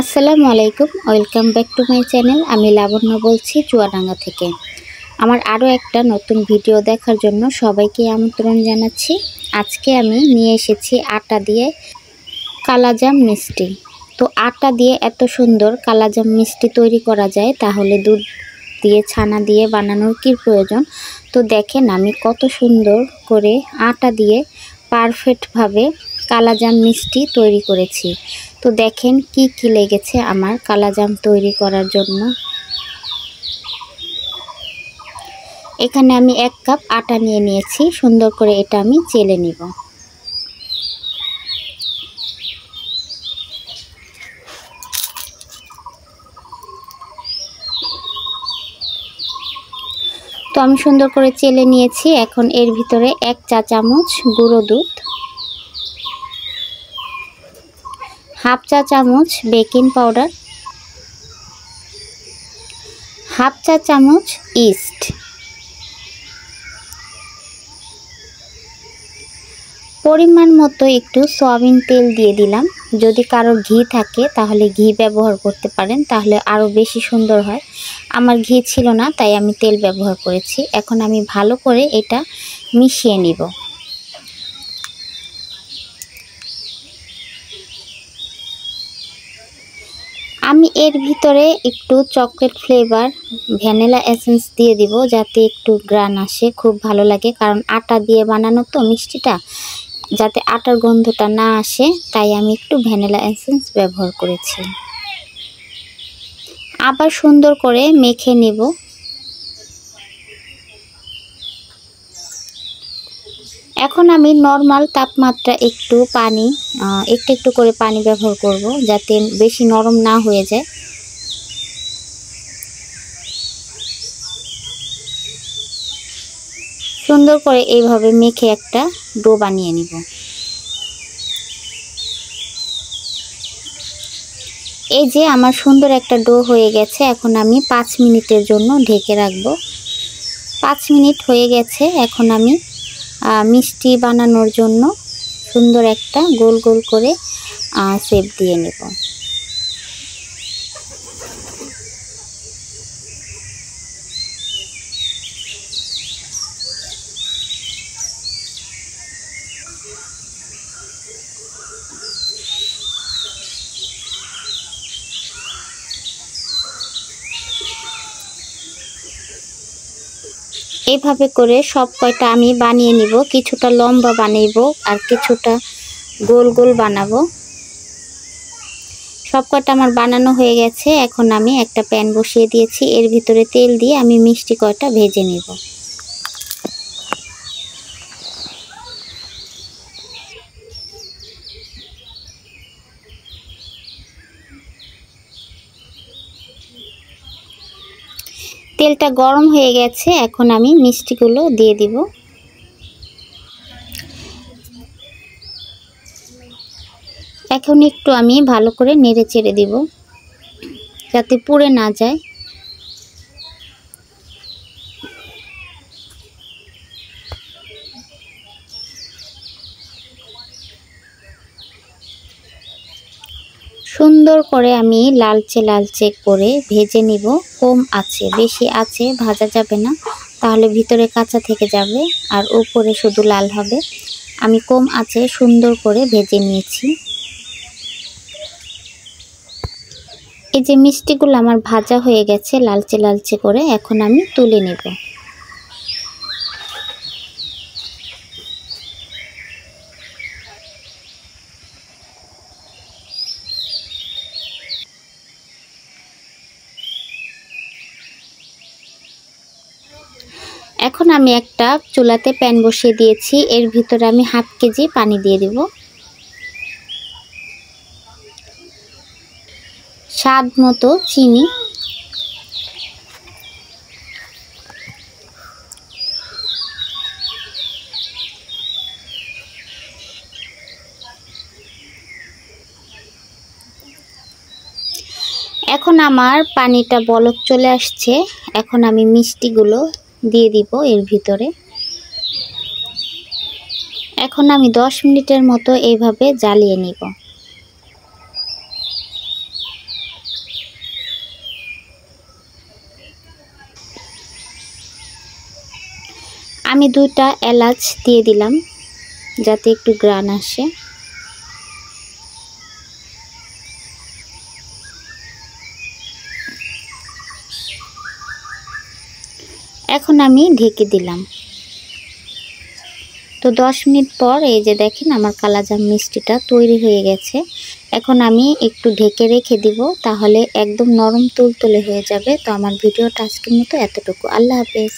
আসসালামু আলাইকুম, welcome back to my channel. আমি লাবণ্য বলছি চুয়াডাঙ্গা থেকে। আমার আরও একটা নতুন ভিডিও দেখার জন্য সবাইকে আমন্ত্রণ জানাচ্ছি। আজকে আমি নিয়ে এসেছি আটা দিয়ে কালাজাম মিষ্টি। তো আটা দিয়ে এত সুন্দর কালাজাম মিষ্টি তৈরি করা যায়, তাহলে দুধ দিয়ে ছানা দিয়ে বানানোর কী প্রয়োজন। তো দেখেন আমি কত সুন্দর করে আটা দিয়ে পারফেক্টভাবে কালাজাম মিষ্টি তৈরি করেছি। তো দেখেন কি কি লেগেছে আমার কালাজাম তৈরি করার জন্য। এখানে আমি 1 কাপ আটা নিয়ে নিয়েছি। সুন্দর করে এটা আমি চেলে নিব। তো আমি সুন্দর করে চেলে নিয়েছি। এখন এর ভিতরে 1 চা চামচ গুঁড়ো দুধ, 1/2 চা চামচ বেকিং পাউডার, 1/2 চা চামচ ইস্ট, পরিমাণ মতো একটু সয়াবিন তেল দিয়ে দিলাম। যদি কারো ঘি থাকে তাহলে ঘি ব্যবহার করতে পারেন, তাহলে আরও বেশি সুন্দর হয়। আমার ঘি ছিল না, তাই আমি তেল ব্যবহার করেছি। এখন আমি ভালো করে এটা মিশিয়ে নিব। আমি এর ভিতরে একটু চকলেট ফ্লেভার ভ্যানিলা এসেন্স দিয়ে দিব, যাতে একটু গ্রান আসে, খুব ভালো লাগে। কারণ আটা দিয়ে বানানো তো মিষ্টিটা, যাতে আটার গন্ধটা না আসে, তাই আমি একটু ভ্যানিলা এসেন্স ব্যবহার করেছি। আবার সুন্দর করে মেখে নেব। এখন আমি নরমাল তাপমাত্রা একটু করে পানি ব্যবহার করব, যাতে বেশি নরম না হয়ে যায়। সুন্দর করে এইভাবে মেখে একটা ডো বানিয়ে নিব। এই যে আমার সুন্দর একটা ডো হয়ে গেছে। এখন আমি 5 মিনিটের জন্য ঢেকে রাখবো। 5 মিনিট হয়ে গেছে। এখন আমি মিষ্টি বানানোর জন্য সুন্দর একটা গোল গোল করে শেপ দিয়ে নেব। এইভাবে করে সব কয়টা আমি বানিয়ে নিব। কিছুটা লম্বা বানাবো আর কিছুটা গোল গোল বানাবো। সব কয়টা আমার বানানো হয়ে গেছে। এখন আমি একটা প্যান বসিয়ে দিয়েছি। এর ভিতরে তেল দিয়ে আমি মিষ্টি কয়টা ভেজে নেব। তেলটা গরম হয়ে গেছে। এখন আমি মিষ্টিগুলো দিয়ে দিব। এখন একটু আমি ভালো করে নেড়ে চেড়ে দিব, যাতে পুড়ে না যায়। সুন্দর করে আমি লালচে করে ভেজে নিব। কম আছে, বেশি আছে ভাজা যাবে না, তাহলে ভিতরে কাঁচা থেকে যাবে আর উপরে শুধু লাল হবে। আমি কম আছে সুন্দর করে ভেজে নিয়েছি। এই যে মিষ্টিগুলো আমার ভাজা হয়ে গেছে লালচে করে। এখন আমি তুলে নেব। এখন আমি একটা চুলাতে প্যান বসিয়ে দিয়েছি। এর ভিতরে আমি 1/2 কেজি পানি দিয়ে দিব। স্বাদ মতো চিনি, এখন আমার পানিটা বলক চলে আসছে। এখন আমি মিষ্টিগুলো দিয়ে দিব এর ভিতরে। এখন আমি 10 মিনিটের মতো এইভাবে জ্বালিয়ে নিব। আমি 2টা এলাচ দিয়ে দিলাম যাতে একটু গ্রান আসে। এখন আমি ঢেকে দিলাম। তো 10 মিনিট পর এই যে দেখেন আমার কালাজাম মিষ্টিটা তৈরি হয়ে গেছে। এখন আমি একটু ঢেকে রেখে দিব, তাহলে একদম নরম তুলতুলে হয়ে যাবে। তো আমার ভিডিওটা আজকের মতো এতটুকু। আল্লাহ হাফেজ।